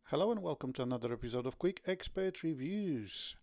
Hello and welcome to another episode of Quick Expert Reviews.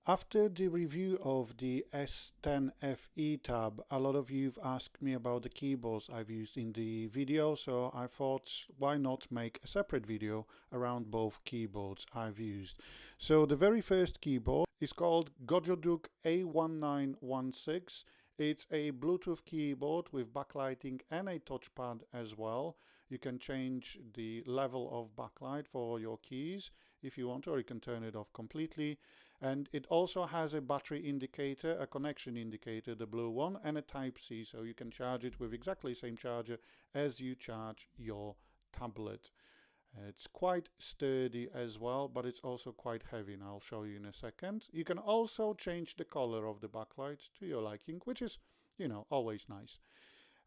After the review of the S10 FE tab, a lot of you've asked me about the keyboards I've used in the video, so I thought why not make a separate video around both keyboards I've used. So the very first keyboard is called Gojo A1916. It's a Bluetooth keyboard with backlighting and a touchpad as well. You can change the level of backlight for your keys if you want to, or you can turn it off completely. And it also has a battery indicator, a connection indicator, the blue one, and a Type-C, so you can charge it with exactly the same charger as you charge your tablet. It's quite sturdy as well, but it's also quite heavy, and I'll show you in a second. You can also change the color of the backlight to your liking, which is, always nice.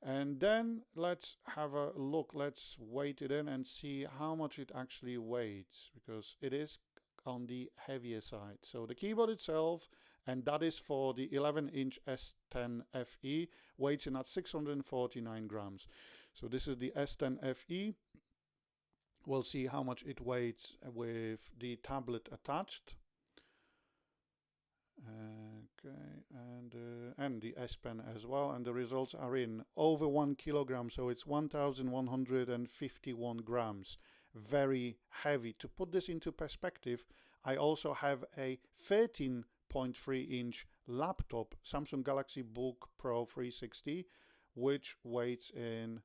And then let's have a look. Let's weight it in and see how much it actually weighs, because it is on the heavier side. So the keyboard itself, and that is for the 11-inch S10 FE, weighs in at 649 grams. So this is the S10 FE. We'll see how much it weighs with the tablet attached. Okay, and the S Pen as well, and the results are in over 1 kilogram, so it's 1,151 grams. Very heavy. To put this into perspective, I also have a 13.3-inch laptop, Samsung Galaxy Book Pro 360, which weighs in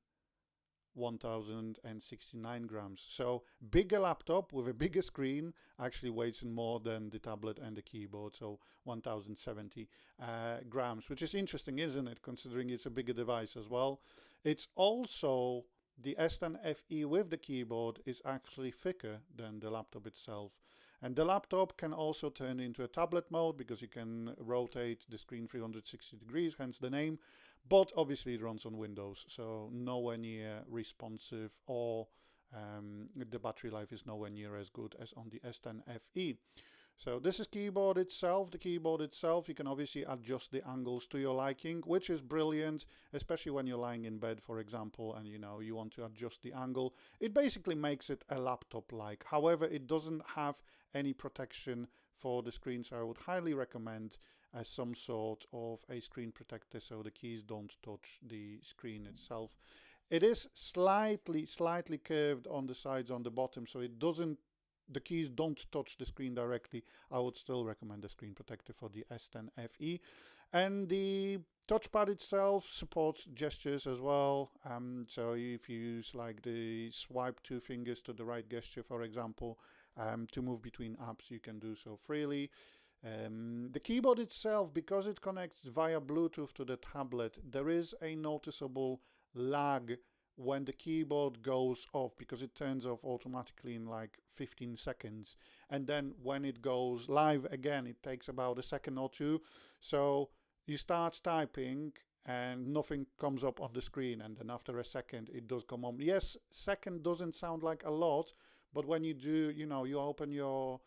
1,069 grams. So bigger laptop with a bigger screen actually weighs in more than the tablet and the keyboard, so 1,070 grams, which is interesting, isn't it, considering it's a bigger device as well. It's also, the S10 FE with the keyboard is actually thicker than the laptop itself. And the laptop can also turn into a tablet mode because you can rotate the screen 360 degrees, hence the name. But obviously it runs on Windows, so nowhere near responsive, or the battery life is nowhere near as good as on the S10 FE. So this is keyboard itself. The keyboard itself, you can obviously adjust the angles to your liking, which is brilliant, especially when you're lying in bed, for example, and you want to adjust the angle. It basically makes it a laptop-like. However, it doesn't have any protection for the screen, so I would highly recommend as some sort of a screen protector so the keys don't touch the screen itself. It is slightly curved on the sides, on the bottom, so the keys don't touch the screen directly. I would still recommend a screen protector for the S10 FE. And the touchpad itself supports gestures as well. So if you use like the swipe 2 fingers to the right gesture, for example, to move between apps, you can do so freely. The keyboard itself, because it connects via Bluetooth to the tablet, there is a noticeable lag when the keyboard goes off, because it turns off automatically in like 15 seconds. And then when it goes live again, it takes about a second or two. So you start typing and nothing comes up on the screen, and then after a second it does come on. Yes, second doesn't sound like a lot, but when you do, you open your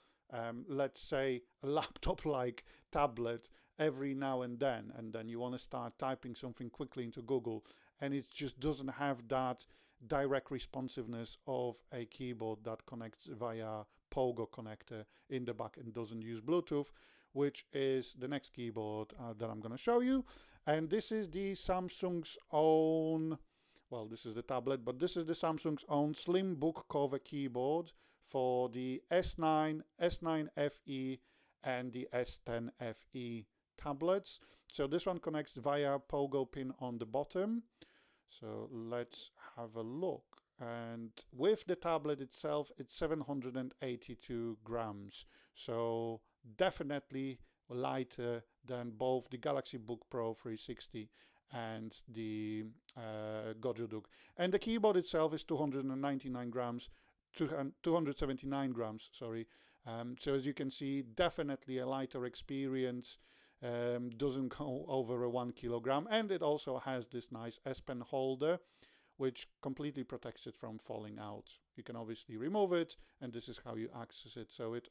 let's say a laptop-like tablet every now and then you want to start typing something quickly into Google, and it just doesn't have that direct responsiveness of a keyboard that connects via Pogo connector in the back and doesn't use Bluetooth, which is the next keyboard that I'm going to show you. And this is the Samsung's own, well, this is the tablet, but this is the Samsung's own slim book cover keyboard for the S9, S9 FE, and the S10 FE tablets. So this one connects via Pogo pin on the bottom. So let's have a look. And with the tablet itself, it's 782 grams. So definitely lighter than both the Galaxy Book Pro 360 and the Gojo. And the keyboard itself is 299 grams, 279 grams, sorry. So as you can see, definitely a lighter experience. Doesn't go over a 1 kilogram, and it also has this nice S Pen holder, which completely protects it from falling out. You can obviously remove it, and this is how you access it. So it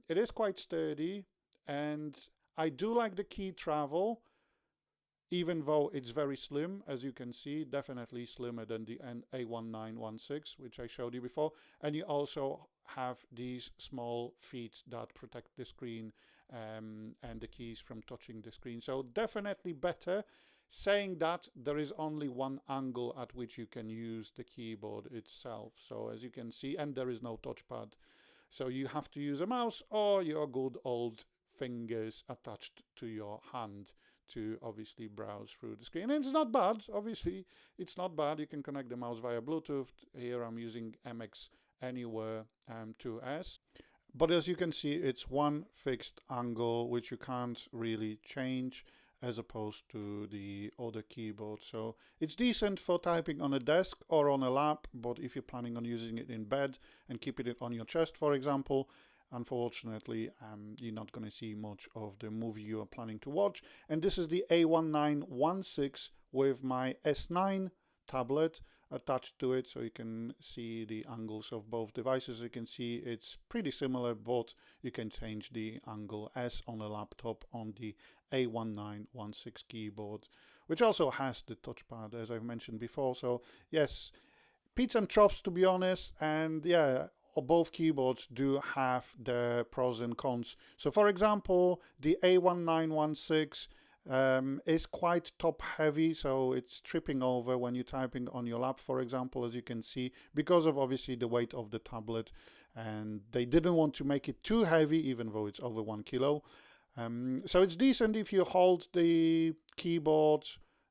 is quite sturdy, and I do like the key travel. even though it's very slim, as you can see, definitely slimmer than the A1916, which I showed you before. And you also have these small feet that protect the screen and the keys from touching the screen. So definitely better. Saying that, there is only one angle at which you can use the keyboard itself. So as you can see, and there is no touchpad. So you have to use a mouse or your good old fingers attached to your hand to obviously browse through the screen. And it's not bad, obviously, it's not bad. You can connect the mouse via Bluetooth. Here I'm using MX Anywhere 2S. But as you can see, it's one fixed angle which you can't really change as opposed to the other keyboard. So it's decent for typing on a desk or on a lap, but if you're planning on using it in bed and keeping it on your chest, for example, unfortunately, you're not going to see much of the movie you are planning to watch. And this is the A1916 with my S9 tablet attached to it, so you can see the angles of both devices. You can see it's pretty similar, but you can change the angle as on a laptop on the A1916 keyboard, which also has the touchpad, as I've mentioned before. So yes, peaks and troughs, to be honest, and yeah, both keyboards do have their pros and cons. So for example, the A1916 is quite top heavy, so it's tripping over when you're typing on your lap, for example, as you can see, because of obviously the weight of the tablet, and they didn't want to make it too heavy, even though it's over 1 kilo. So it's decent if you hold the keyboard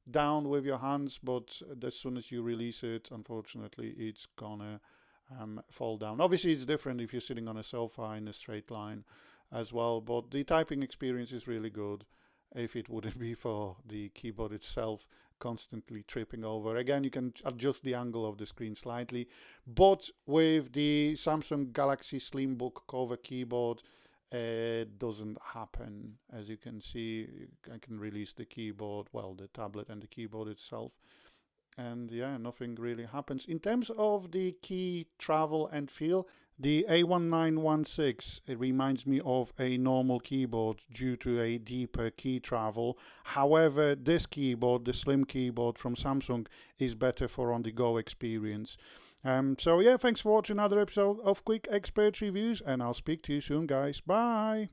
down with your hands, but as soon as you release it, unfortunately, it's gonna fall down. Obviously, it's different if you're sitting on a sofa in a straight line as well, but the typing experience is really good if it wouldn't be for the keyboard itself constantly tripping over. Again, you can adjust the angle of the screen slightly, but with the Samsung Galaxy Slimbook cover keyboard, it doesn't happen. As you can see, I can release the keyboard, well, the tablet and the keyboard itself, and yeah, nothing really happens. In terms of the key travel and feel, the A1916, it reminds me of a normal keyboard due to a deeper key travel. However, this keyboard, the slim keyboard from Samsung, is better for on-the-go experience. So yeah, thanks for watching another episode of Quick Expert Reviews, and I'll speak to you soon, guys. Bye!